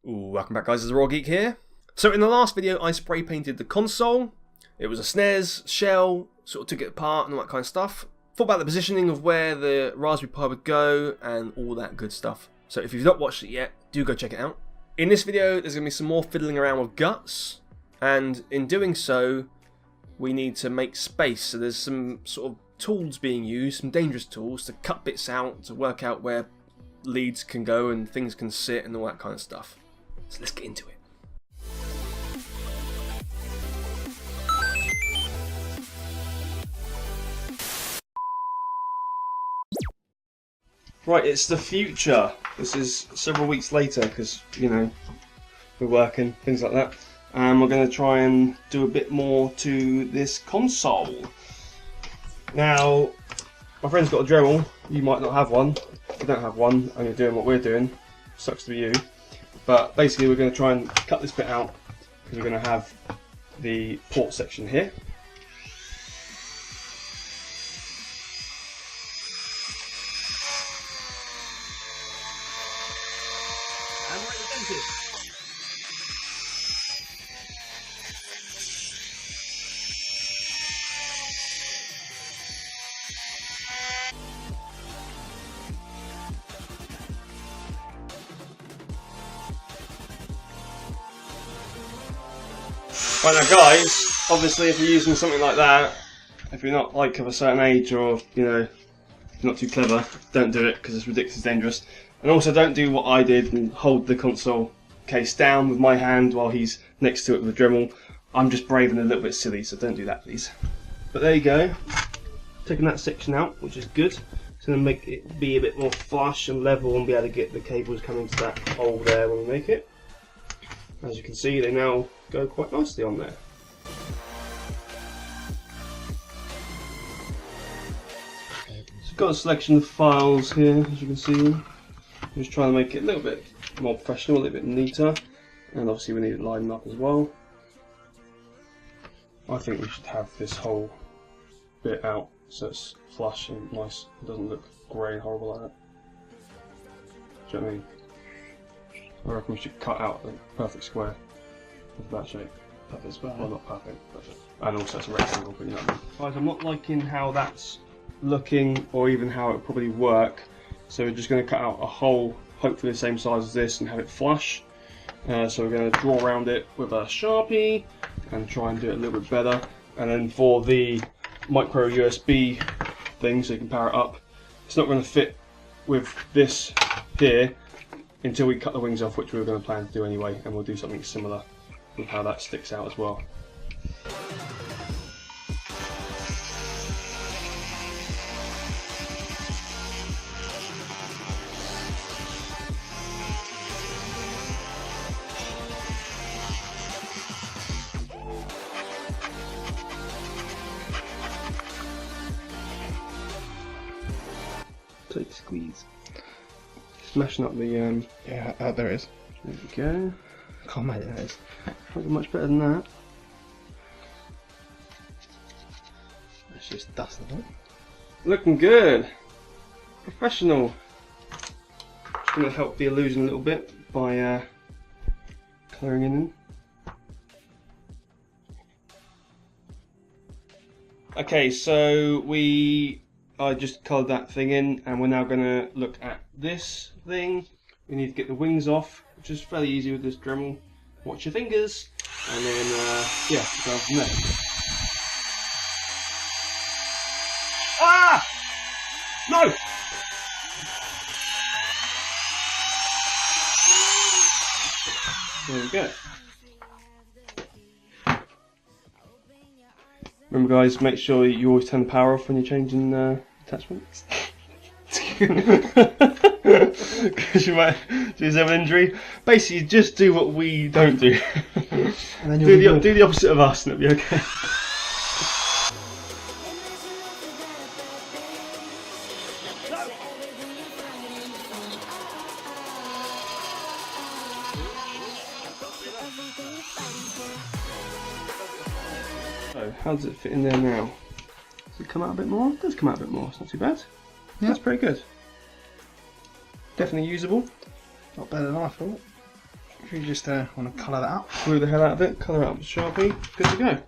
Welcome back guys, it's Raw Geek here. So in the last video I spray painted the console. It was a SNES shell, sort of took it apart and all that kind of stuff. Thought about the positioning of where the Raspberry Pi would go and all that good stuff. So if you've not watched it yet, do go check it out. In this video there's going to be some more fiddling around with guts, and in doing so we need to make space. So there's some sort of tools being used, some dangerous tools to cut bits out, to work out where leads can go and things can sit and all that kind of stuff. So let's get into it. Right, it's the future. This is several weeks later because, you know, we're working, things like that. And we're going to try and do a bit more to this console. Now, my friend's got a Dremel. You might not have one. If you don't have one and you're doing what we're doing, sucks to be you. But basically we're going to try and cut this bit out because we're going to have the port section here. And right the dentist. Right now guys, obviously if you're using something like that, if you're not like of a certain age or, you know, not too clever, don't do it because it's ridiculously dangerous. And also don't do what I did and hold the console case down with my hand while he's next to it with a Dremel. I'm just brave and a little bit silly, so don't do that please. But there you go, taking that section out, which is good. It's going to make it be a bit more flush and level and be able to get the cables coming to that hole there when we make it. As you can see, they now go quite nicely on there. So I've got a selection of files here, as you can see. I'm just trying to make it a little bit more professional, a little bit neater, and obviously we need it lined up as well. I think we should have this whole bit out so it's flush and nice. It doesn't look grey and horrible like that. Do you know what I mean? I reckon we should cut out the perfect square of that shape. Perfect square? Well, not perfect, but and also it's a rectangle, but you know what I mean. Guys, I'm not liking how that's looking or even how it would probably work, so we're just going to cut out a hole, hopefully the same size as this, and have it flush. So we're going to draw around it with a Sharpie and try and do it a little bit better. And then for the micro USB thing, so you can power it up, it's not going to fit with this here until we cut the wings off, which we were going to plan to do anyway, and we'll do something similar with how that sticks out as well. Take squeeze. Smashing up the Yeah, there it is. There we go. Oh mate, that is. Can't get much better than that. It's just dust, isn't it? Looking good. Professional. Just going to help the illusion a little bit by colouring in. Okay, so I just coloured that thing in, and we're now going to look at this thing. We need to get the wings off, which is fairly easy with this Dremel. Watch your fingers, and then yeah, go from there. Ah! No! There we go. Remember guys, make sure you always turn the power off when you're changing attachments. Because you might do yourself an injury. Basically, just do what we don't do. And then do the opposite of us and it'll be okay. So, how does it fit in there now? Does it come out a bit more? It does come out a bit more, it's not too bad. Yeah. That's pretty good. Definitely usable. Not better than I thought. If you just want to colour that up. Glue the hell out of it, colour it up with Sharpie, good to go.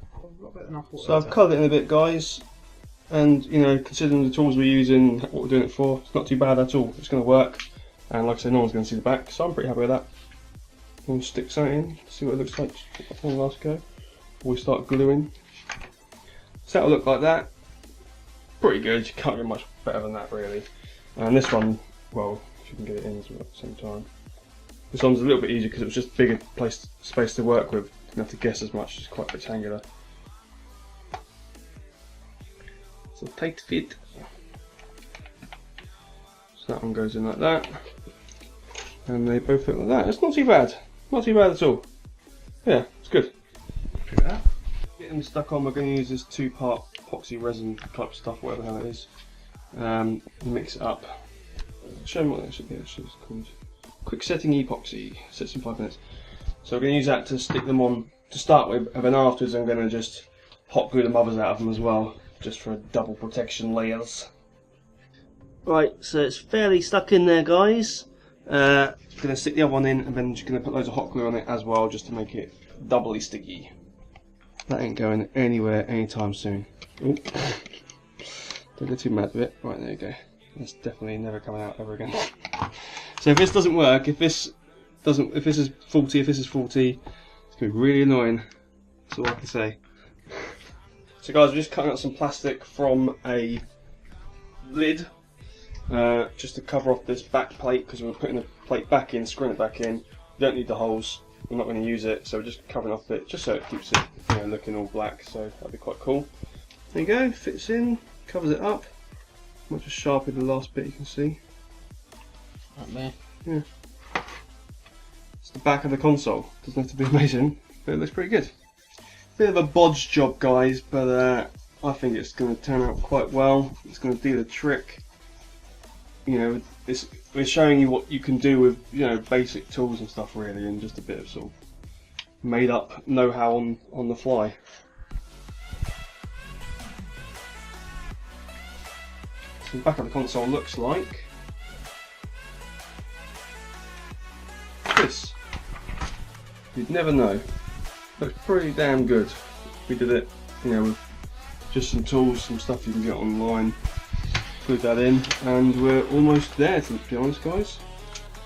So I've cut. coloured it in a bit, guys, and you know, considering the tools we're using, what we're doing it for, it's not too bad at all. It's going to work, and like I said, no one's going to see the back, so I'm pretty happy with that. We'll stick something in, see what it looks like. One last go before we start gluing. So that'll look like that. Pretty good. You can't get much better than that, really. And this one, well, if you can get it in as well at the same time. This one's a little bit easier because it was just bigger space to work with. Didn't have to guess as much. It's quite rectangular. So tight fit. So that one goes in like that, and they both look like that. It's not too bad. Not too bad at all. Yeah, it's good. Do that. Get them stuck on. We're going to use this 2-part epoxy resin type stuff, whatever the hell it is. Mix it up. Show them what that should be. It's called quick setting epoxy. Sets in 5 minutes. So we're going to use that to stick them on to start with, and then afterwards I'm going to just hot glue the mothers out of them as well, just for double protection layers. Right, so it's fairly stuck in there, guys. Going to stick the other one in, and then just going to put loads of hot glue on it as well, just to make it doubly sticky. That ain't going anywhere anytime soon. Ooh. Don't get too mad with it. Right, there you go. That's definitely never coming out ever again. So if this doesn't work, if this is faulty, it's going to be really annoying. That's all I can say. So guys, we're just cutting out some plastic from a lid, just to cover off this back plate, because we're putting the plate back in, screwing it back in. You don't need the holes. We're not going to use it, so we're just covering off it, just so it keeps it, you know, looking all black. So that'd be quite cool. There you go, fits in, covers it up. Might just sharpen the last bit, you can see. Right there. Yeah. It's the back of the console. Doesn't have to be amazing, but it looks pretty good. Bit of a bodge job, guys, but I think it's going to turn out quite well. It's going to do the trick. You know, we're showing you what you can do with, you know, basic tools and stuff, really, and just a bit of sort of made up know-how on the fly. So the back of the console looks like this. You'd never know. Looks pretty damn good. We did it, you know, with just some tools, some stuff you can get online. Put that in, and we're almost there, to be honest, guys.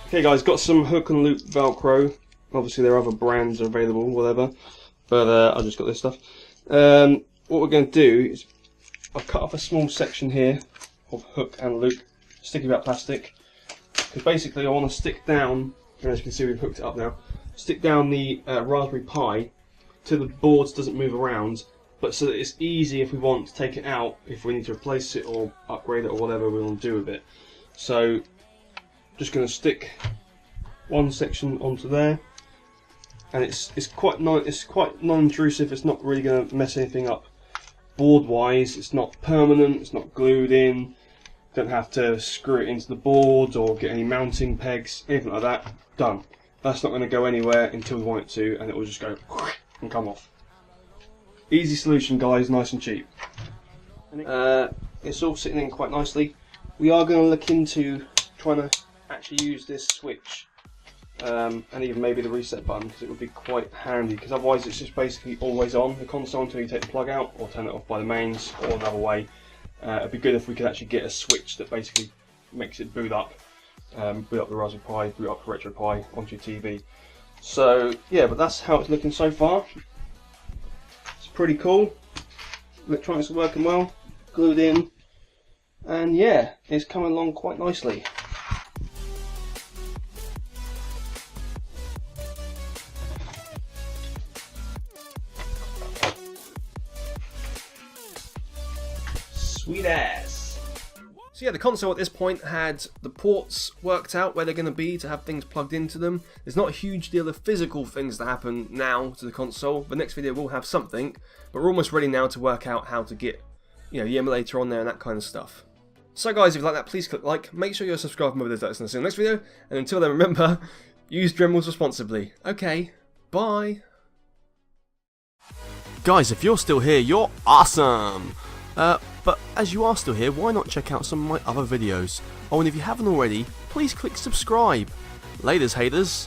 Okay, guys, got some hook and loop Velcro. Obviously, there are other brands available, whatever, but I just got this stuff. What we're going to do is I've cut off a small section here of hook and loop, sticky wrap plastic, because basically I want to stick down, and as you can see, we've hooked it up now. Stick down the Raspberry Pi till the board doesn't move around, but so that it's easy if we want to take it out, if we need to replace it or upgrade it or whatever we want to do with it. So just going to stick one section onto there, and it's quite non-intrusive. It's not really going to mess anything up board wise. It's not permanent, it's not glued in, don't have to screw it into the board or get any mounting pegs, anything like that. Done. That's not going to go anywhere until we want it to, and it will just go and come off. Easy solution, guys, nice and cheap. It's all sitting in quite nicely. We are going to look into trying to actually use this switch, and even maybe the reset button, because it would be quite handy, because otherwise it's just basically always on the console until you take the plug out or turn it off by the mains or another way. It'd be good if we could actually get a switch that basically makes it boot up the Raspberry Pi, boot up the Retro Pi onto your TV. So yeah, but that's how it's looking so far. It's pretty cool. Electronics are working well, glued in, and yeah, it's coming along quite nicely. Sweet ass. So yeah, the console at this point had the ports worked out where they're going to be to have things plugged into them. There's not a huge deal of physical things that happen now to the console. The next video will have something, but we're almost ready now to work out how to get, you know, the emulator on there and that kind of stuff. So guys, if you like that, please click like, make sure you're subscribed and let us know in the next video, and until then, remember, use Dremmels responsibly. Okay, bye! Guys, if you're still here, you're awesome! But as you are still here, why not check out some of my other videos? Oh, and if you haven't already, please click subscribe. Laters, haters.